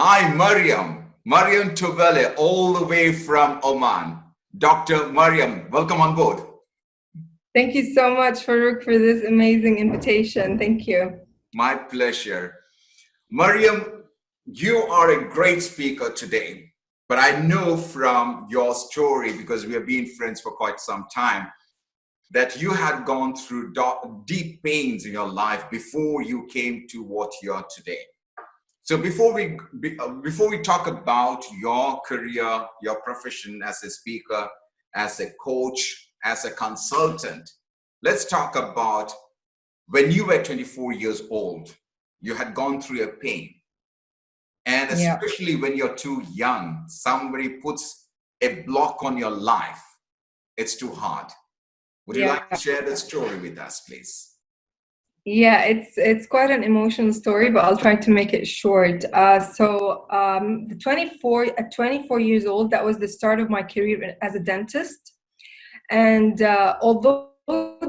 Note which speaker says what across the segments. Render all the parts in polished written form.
Speaker 1: Hi, Maryam. Maryam Tubeileh, all the way from Oman. Dr. Maryam, welcome on board.
Speaker 2: Thank you so much, Farookh, for this amazing invitation. Thank you.
Speaker 1: My pleasure. Maryam, you are a great speaker today, but I know from your story, because we have been friends for quite some time, that you had gone through deep pains in your life before you came to what you are today. So before we talk about your career, your profession as a speaker, as a coach, as a consultant, let's talk about when you were 24 years old, you had gone through a pain. And especially when you're too young, somebody puts a block on your life, it's too hard. Would you like to share the story with us, please?
Speaker 2: Yeah, it's quite an emotional story, but I'll try to make it short. At 24 years old, that was the start of my career as a dentist. And although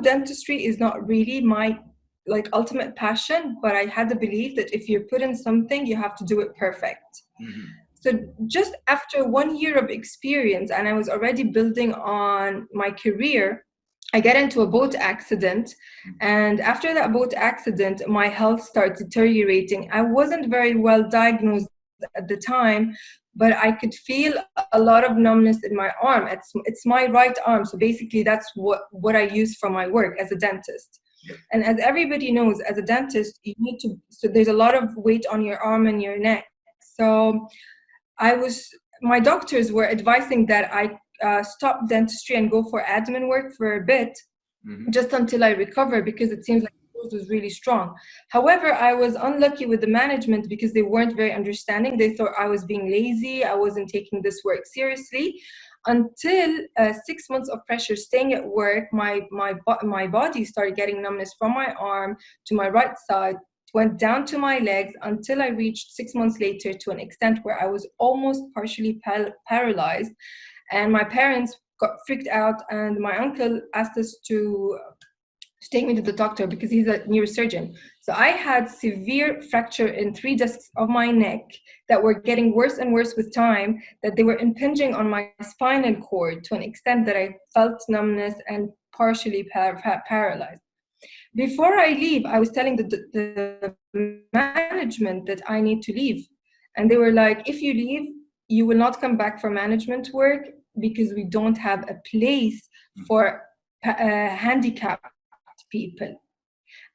Speaker 2: dentistry is not really my ultimate passion, but I had the belief that if you're put in something, you have to do it perfect. Mm-hmm. So just after 1 year of experience, and I was already building on my career, I get into a boat accident. And after that boat accident, my health starts deteriorating. I wasn't very well diagnosed at the time, but I could feel a lot of numbness in my arm. It's my right arm. So basically that's what I use for my work as a dentist. And as everybody knows, as a dentist, so there's a lot of weight on your arm and your neck. So my doctors were advising that I stop dentistry and go for admin work for a bit, just until I recover, because it seems like the force was really strong. However, I was unlucky with the management because they weren't very understanding. They thought I was being lazy. I wasn't taking this work seriously. Until 6 months of pressure staying at work, my body started getting numbness from my arm to my right side, went down to my legs, until I reached 6 months later to an extent where I was almost partially paralyzed. And my parents got freaked out, and my uncle asked us to take me to the doctor because he's a neurosurgeon. So I had severe fracture in 3 discs of my neck that were getting worse and worse with time, that they were impinging on my spinal cord to an extent that I felt numbness and partially paralyzed. Before I leave, I was telling the management that I need to leave. And they were like, if you leave, you will not come back for management work because we don't have a place for handicapped people.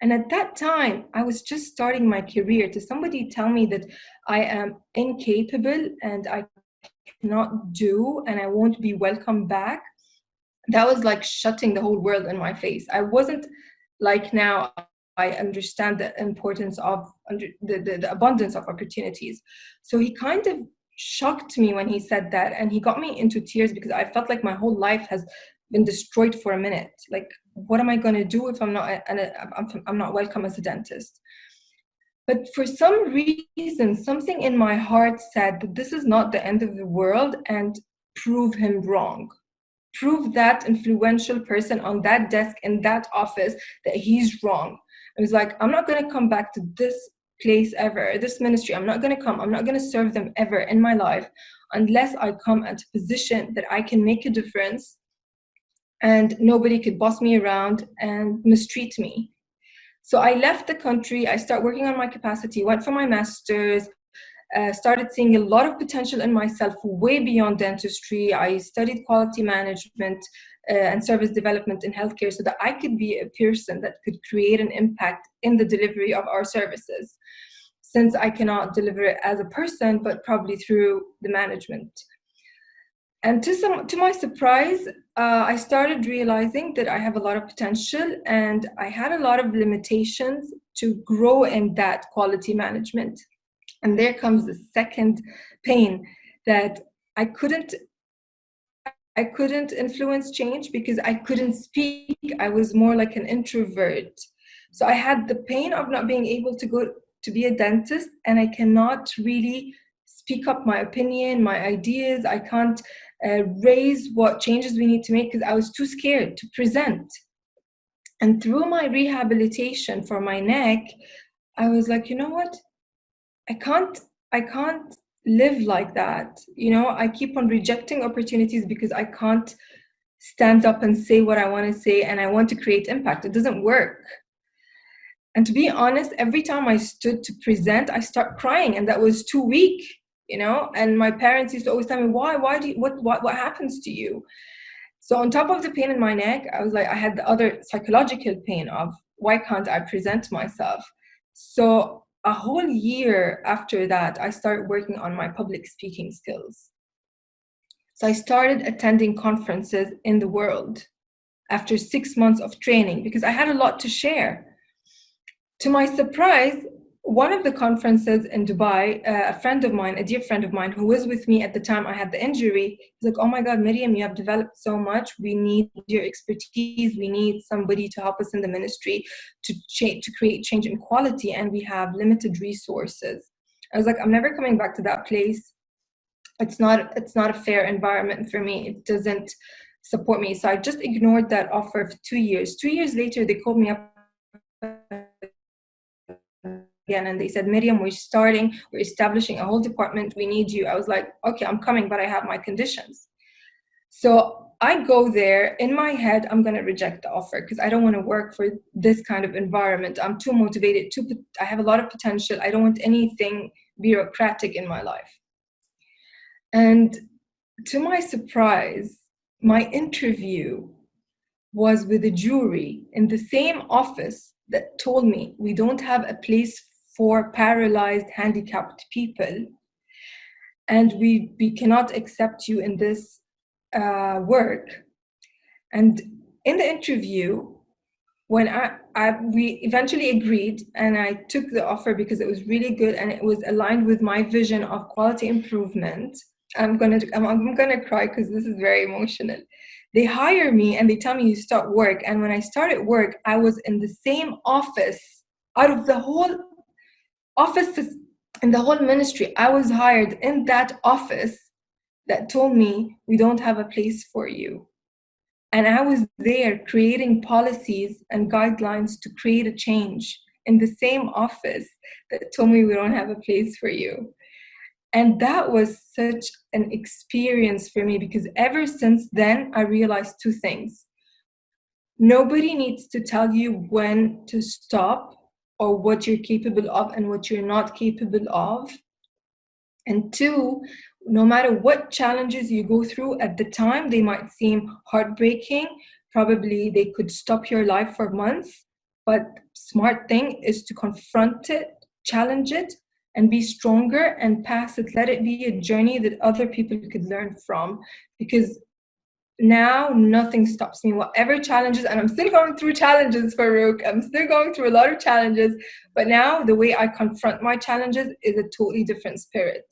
Speaker 2: And at that time, I was just starting my career. To somebody tell me that I am incapable and I cannot do and I won't be welcome back, that was like shutting the whole world in my face. I wasn't like now. I understand the importance of the abundance of opportunities. So he kind of shocked me when he said that, and he got me into tears because I felt like my whole life has been destroyed for a minute. Like, what am I going to do if I'm not welcome as a dentist? But for some reason, something in my heart said that this is not the end of the world, and prove him wrong. Prove that influential person on that desk in that office that he's wrong. I was like, I'm not going to come back to this place ever, this ministry. I'm not going to come. I'm not going to serve them ever in my life unless I come at a position that I can make a difference and nobody could boss me around and mistreat me. So I left the country. I started working on my capacity, went for my master's, started seeing a lot of potential in myself way beyond dentistry. I studied quality management and service development in healthcare so that I could be a person that could create an impact in the delivery of our services, since I cannot deliver it as a person, but probably through the management. And to my surprise, I started realizing that I have a lot of potential and I had a lot of limitations to grow in that quality management. And there comes the second pain, that I couldn't influence change because I couldn't speak. I was more like an introvert. So I had the pain of not being able to go to be a dentist, and I cannot really speak up my opinion, my ideas. I can't raise what changes we need to make because I was too scared to present. And through my rehabilitation for my neck, I was like, you know what? I can't live like that. You know, I keep on rejecting opportunities because I can't stand up and say what I want to say, and I want to create impact. It doesn't work. And to be honest, every time I stood to present, I start crying, and that was too weak, you know. And my parents used to always tell me, why do you, what happens to you? So on top of the pain in my neck, I was like, I had the other psychological pain of why can't I present myself? So a whole year after that, I started working on my public speaking skills. So I started attending conferences in the world after 6 months of training because I had a lot to share. To my surprise, one of the conferences in Dubai, a friend of mine, a dear friend of mine who was with me at the time I had the injury, he's like, oh my God, Maryam, you have developed so much. We need your expertise. We need somebody to help us in the ministry to create change in quality, and we have limited resources. I was like, I'm never coming back to that place. It's not a fair environment for me. It doesn't support me. So I just ignored that offer for 2 years. 2 years later, they called me up again and they said, Maryam, we're establishing a whole department, we need you. I was like, okay, I'm coming, but I have my conditions. So I go there, in my head, I'm going to reject the offer because I don't want to work for this kind of environment. I'm too motivated, I have a lot of potential. I don't want anything bureaucratic in my life. And to my surprise, my interview was with a jury in the same office that told me, we don't have a place for paralyzed, handicapped people, and we cannot accept you in this work. And in the interview, when we eventually agreed, and I took the offer because it was really good and it was aligned with my vision of quality improvement. I'm gonna cry because this is very emotional. They hire me and they tell me you start work. And when I started work, I was in the same office. Out of the whole offices in the whole ministry, I was hired in that office that told me we don't have a place for you. And I was there creating policies and guidelines to create a change in the same office that told me we don't have a place for you. And that was such an experience for me because ever since then, I realized two things. Nobody needs to tell you when to stop or what you're capable of and what you're not capable of. And two, no matter what challenges you go through at the time, they might seem heartbreaking. Probably they could stop your life for months. But smart thing is to confront it, challenge it, and be stronger and pass it. Let it be a journey that other people could learn from. Because now nothing stops me. Whatever challenges, and I'm still going through challenges, Farookh. I'm still going through a lot of challenges. But now the way I confront my challenges is a totally different spirit.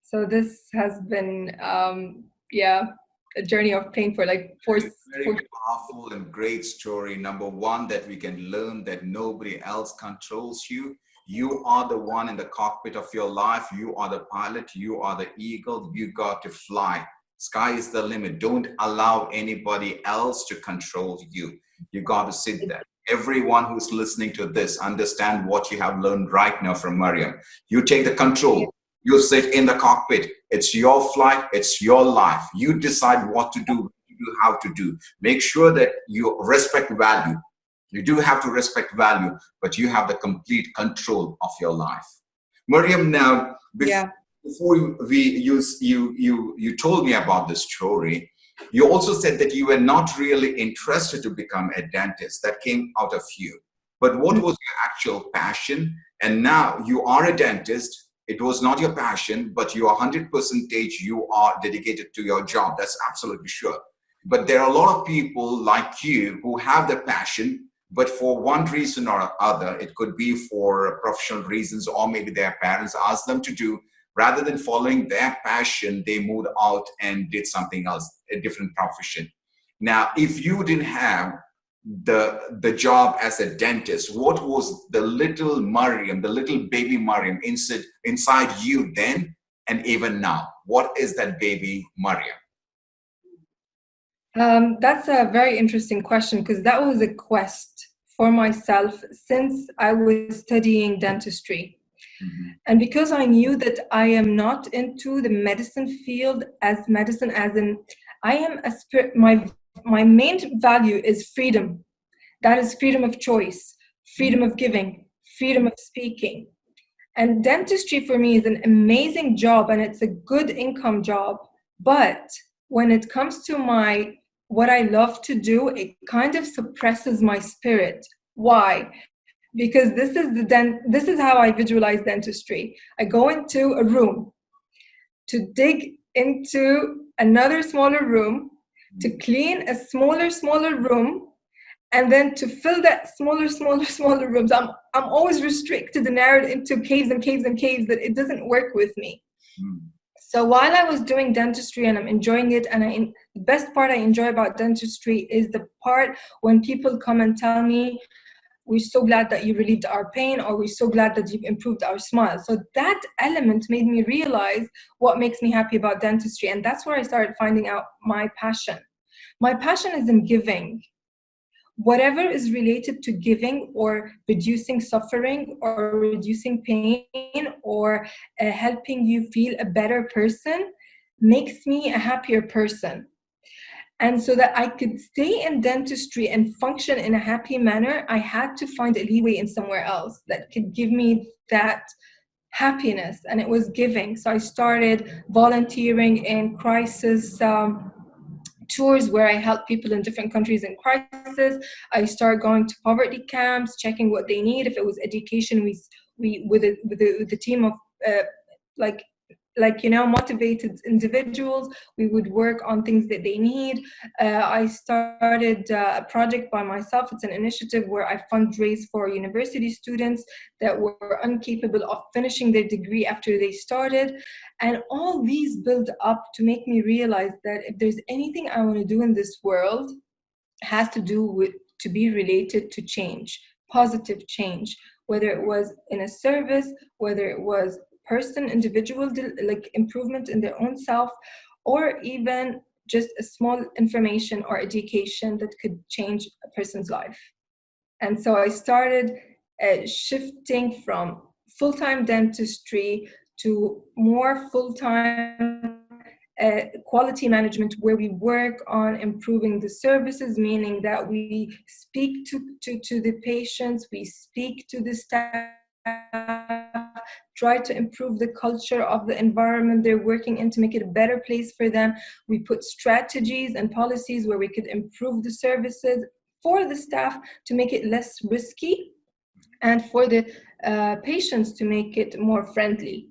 Speaker 2: So this has been, a journey of pain for like
Speaker 1: very powerful and great story. Number one, that we can learn that nobody else controls you. You are the one in the cockpit of your life. You are the pilot. You are the eagle. You got to fly. Sky is the limit. Don't allow anybody else to control you. You got to sit there. Everyone who's listening to this, understand what you have learned right now from Maryam. You take the control. You sit in the cockpit. It's your flight. It's your life. You decide what to do, how to do. Make sure that you respect value. You do have to respect value, but you have the complete control of your life. Maryam, now, before you told me about this story, you also said that you were not really interested to become a dentist. That came out of you. But what was your actual passion? And now you are a dentist. It was not your passion, but you are 100% you are dedicated to your job. That's absolutely sure. But there are a lot of people like you who have the passion, but for one reason or other, it could be for professional reasons, or maybe their parents asked them to do, rather than following their passion, they moved out and did something else, a different profession. Now, if you didn't have the job as a dentist, what was the little Maryam, the little baby Maryam inside you then and even now? What is that baby Maryam?
Speaker 2: That's a very interesting question because that was a quest for myself since I was studying dentistry.
Speaker 1: Mhm.
Speaker 2: And because I knew that I am not into the medicine field as medicine, as in I am a spirit, my main value is freedom. That is freedom of choice, freedom of giving, freedom of speaking. And dentistry for me is an amazing job and it's a good income job. But when it comes to what I love to do, it kind of suppresses my spirit. Why? Because this is how I visualize dentistry. I go into a room to dig into another smaller room, to clean a smaller room, and then to fill that smaller rooms. I'm always restricted and narrowed into caves and caves and caves that it doesn't work with me.
Speaker 1: Mm.
Speaker 2: So while I was doing dentistry and I'm enjoying it, and the best part I enjoy about dentistry is the part when people come and tell me, we're so glad that you relieved our pain, or we're so glad that you've improved our smile. So that element made me realize what makes me happy about dentistry. And that's where I started finding out my passion. My passion is in giving. Whatever is related to giving or reducing suffering or reducing pain or helping you feel a better person makes me a happier person. And so that I could stay in dentistry and function in a happy manner, I had to find a leeway in somewhere else that could give me that happiness, and it was giving. So I started volunteering in crisis tours where I help people in different countries in crisis. I started going to poverty camps, checking what they need. If it was education, we with the team of like motivated individuals, we would work on things that they need. I started a project by myself. It's an initiative where I fundraise for university students that were incapable of finishing their degree after they started. And all these build up to make me realize that if there's anything I want to do in this world, it has to do with to be related to change, positive change, whether it was in a service, whether it was individual like improvement in their own self, or even just a small information or education that could change a person's life. And so I started shifting from full-time dentistry to more full-time quality management, where we work on improving the services, meaning that we speak to the patients, we speak to the staff, try to improve the culture of the environment they're working in to make it a better place for them. We put strategies and policies where we could improve the services for the staff to make it less risky, and for the patients to make it more friendly.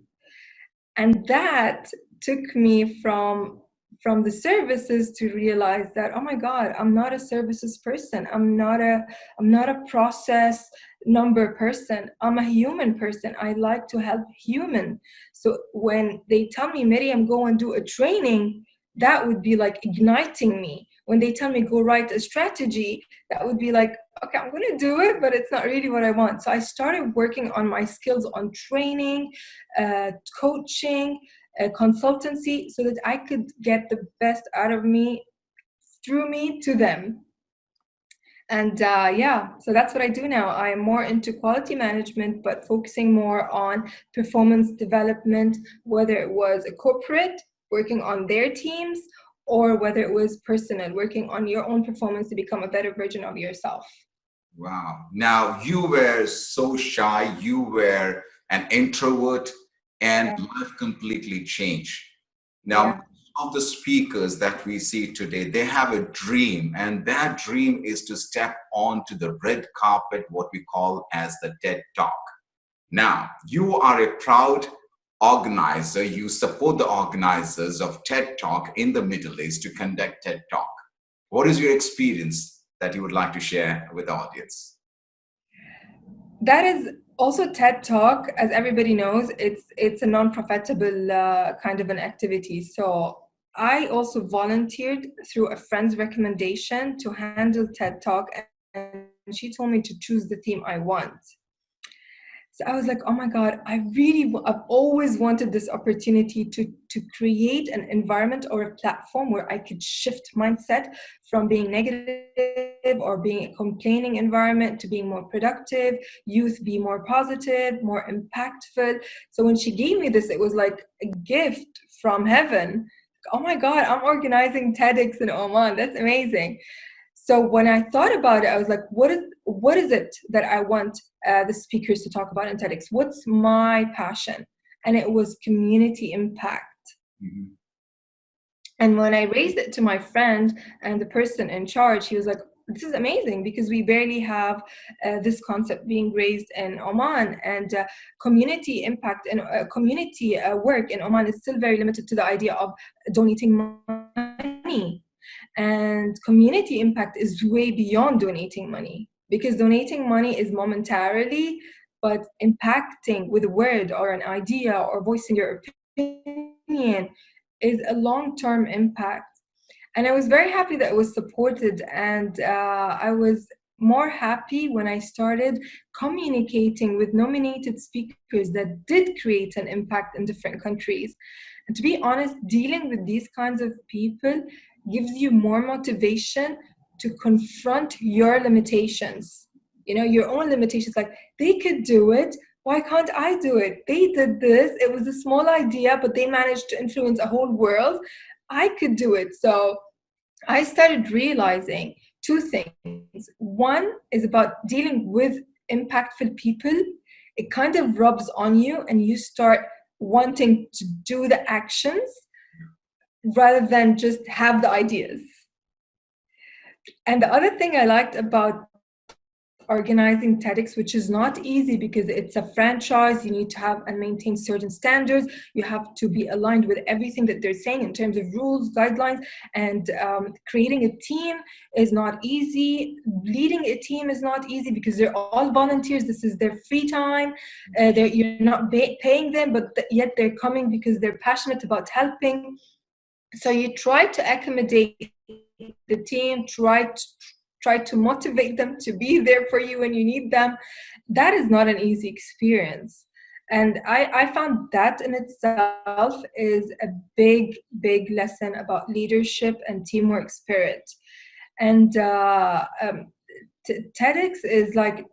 Speaker 2: And that took me from the services to realize that, oh my God, I'm not a services person. I'm not a process number person. I'm a human person. I like to help human. So when they tell me, Maryam, go and do a training, that would be like igniting me. When they tell me go write a strategy, that would be like, okay, I'm going to do it, but it's not really what I want. So I started working on my skills on training, coaching, consultancy, so that I could get the best out of me through me to them. And so that's what I do now. I am more into quality management, but focusing more on performance development, whether it was a corporate working on their teams, or whether it was personal, working on your own performance to become a better version of yourself.
Speaker 1: Wow. Now, you were so shy, you were an introvert, and
Speaker 2: Yeah.
Speaker 1: life completely changed. Now,
Speaker 2: Yeah.
Speaker 1: most of the speakers that we see today, they have a dream, and that dream is to step onto the red carpet, what we call as the TED Talk. Now, you are a proud organizer. You support the organizers of TED Talk in the Middle East to conduct TED Talk. What is your experience that you would like to share with the audience?
Speaker 2: That is also TED Talk, as everybody knows. It's a non-profitable kind of an activity. So I also volunteered through a friend's recommendation to handle TED Talk, and she told me to choose the theme I want. So I was like, oh my God, I've always wanted this opportunity to create an environment or a platform where I could shift mindset from being negative or being a complaining environment to being more productive, youth be more positive, more impactful. So when she gave me this, it was like a gift from heaven. Oh my God, I'm organizing TEDx in Oman. That's amazing. So when I thought about it, I was like, what is it that I want the speakers to talk about in TEDx? What's my passion? And it was community impact.
Speaker 1: Mm-hmm.
Speaker 2: And when I raised it to my friend and the person in charge, he was like, this is amazing because we barely have this concept being raised in Oman, and community impact and community work in Oman is still very limited to the idea of donating money. And community impact is way beyond donating money, because donating money is momentarily, but impacting with a word or an idea or voicing your opinion is a long-term impact. And I was very happy that it was supported, and I was more happy when I started communicating with nominated speakers that did create an impact in different countries. And to be honest, dealing with these kinds of people gives you more motivation to confront your limitations. You know, your own limitations, like they could do it. Why can't I do it? They did this. It was a small idea, but they managed to influence a whole world. I could do it. So I started realizing two things. One is about dealing with impactful people. It kind of rubs on you and you start wanting to do the actions rather than just have the ideas. And the other thing I liked about organizing TEDx, which is not easy because it's a franchise, you need to have and maintain certain standards, you have to be aligned with everything that they're saying in terms of rules, guidelines, and creating a team is not easy. Leading a team is not easy because they're all volunteers. This is their free time. You're not paying them, but yet they're coming because they're passionate about helping. So you try to accommodate the team, try to motivate them to be there for you when you need them. That is not an easy experience. And I found that in itself is a big, big lesson about leadership and teamwork spirit. And TEDx is like,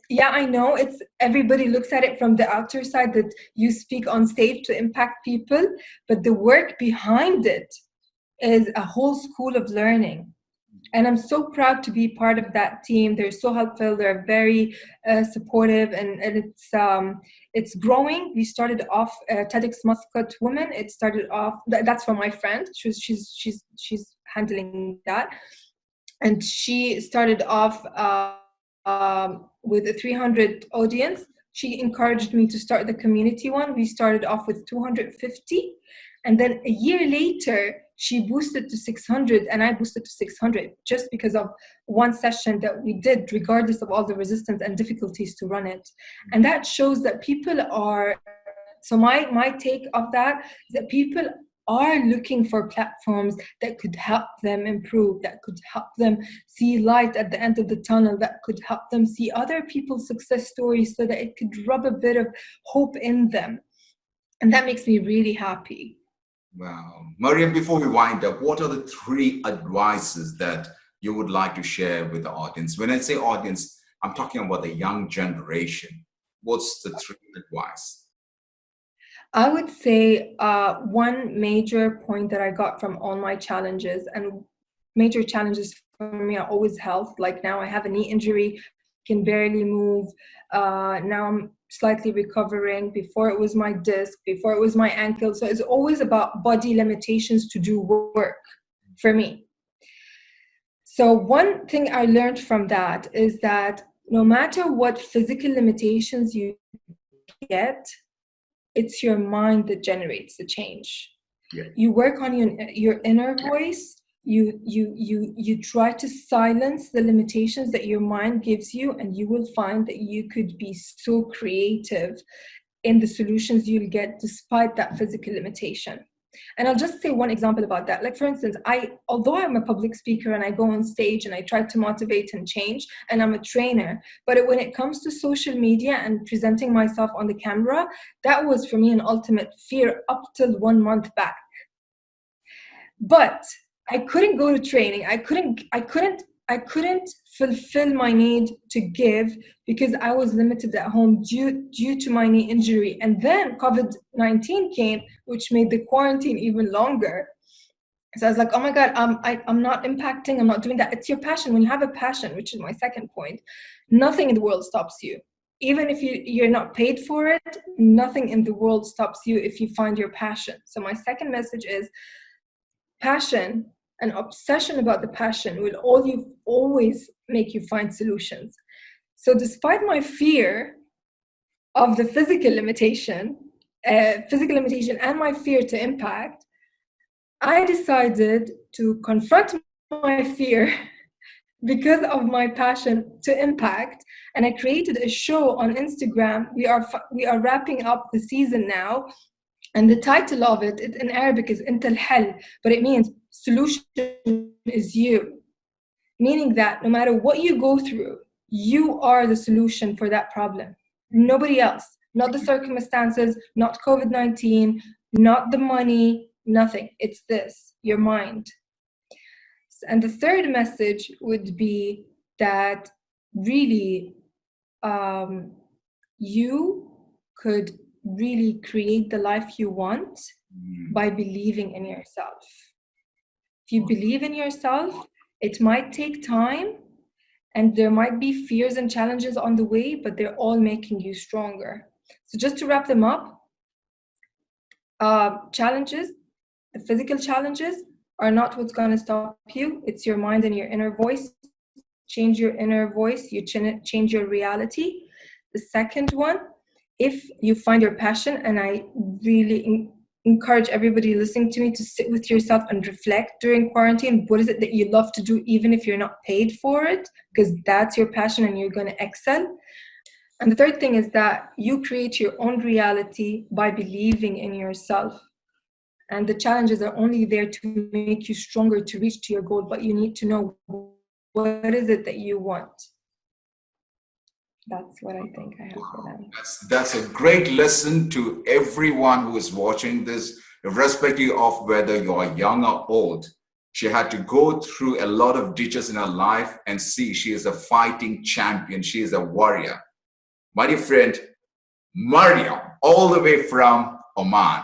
Speaker 2: yeah, I know it's everybody looks at it from the outer side that you speak on stage to impact people, but the work behind it is a whole school of learning. And I'm so proud to be part of that team. They're so helpful. They're very supportive, and it's growing. We started off TedxMuscat Women. It started off. That's from my friend. She's handling that, and she started off with a 300 audience. She encouraged me to start the community one. We started off with 250, and then a year later, she boosted to 600 and I boosted to 600 just because of one session that we did, regardless of all the resistance and difficulties to run it. And that shows that people are, so my take of that is that people are looking for platforms that could help them improve, that could help them see light at the end of the tunnel, that could help them see other people's success stories so that it could rub a bit of hope in them. And that makes me really happy.
Speaker 1: Wow. Maryam, before we wind up, what are the 3 advices that you would like to share with the audience? When I say audience, I'm talking about the young generation. What's the 3 advice?
Speaker 2: I would say one major point that I got from all my challenges, and major challenges for me are always health. Like now I have a knee injury, can barely move. Now I'm slightly recovering. Before it was my disc, before it was my ankle. So it's always about body limitations to do work for me. So one thing I learned from that is that no matter what physical limitations you get, it's your mind that generates the change.
Speaker 1: Yeah.
Speaker 2: You work on your inner voice. You try to silence the limitations that your mind gives you, and you will find that you could be so creative in the solutions you'll get despite that physical limitation. And I'll just say one example about that. Like, for instance, although I'm a public speaker and I go on stage and I try to motivate and change, and I'm a trainer, but when it comes to social media and presenting myself on the camera, that was for me an ultimate fear up till 1 month back. But I couldn't go to training. I couldn't fulfill my need to give because I was limited at home due to my knee injury. And then COVID-19 came, which made the quarantine even longer. So I was like, oh my God, I'm not impacting, I'm not doing that. It's your passion. When you have a passion, which is my second point, nothing in the world stops you. Even if you're not paid for it, nothing in the world stops you if you find your passion. So my second message is passion. An obsession about the passion will always make you find solutions. So despite my fear of the physical limitation and my fear to impact, I decided to confront my fear because of my passion to impact, and I created a show on Instagram. We are wrapping up the season now, and the title of it in Arabic is Inta al-Hal, but it means solution is you. Meaning that no matter what you go through, you are the solution for that problem. Nobody else. Not the circumstances, not COVID-19, not the money, nothing. It's this, your mind. And the third message would be that really you could really create the life you want by believing in yourself. If you believe in yourself, it might take time and there might be fears and challenges on the way, but they're all making you stronger. So just to wrap them up, challenges, the physical challenges are not what's going to stop you. It's your mind and your inner voice. Change your inner voice, you change your reality. The second one, if you find your passion, and I really encourage everybody listening to me to sit with yourself and reflect during quarantine. What is it that you love to do even if you're not paid for it? Because that's your passion and you're going to excel. And the third thing is that you create your own reality by believing in yourself. And the challenges are only there to make you stronger to reach to your goal, but you need to know what is it that you want. That's what I think I have for them.
Speaker 1: That's a great lesson to everyone who is watching this, irrespective of whether you are young or old. She had to go through a lot of ditches in her life and see she is a fighting champion. She is a warrior. My dear friend, Maryam, all the way from Oman.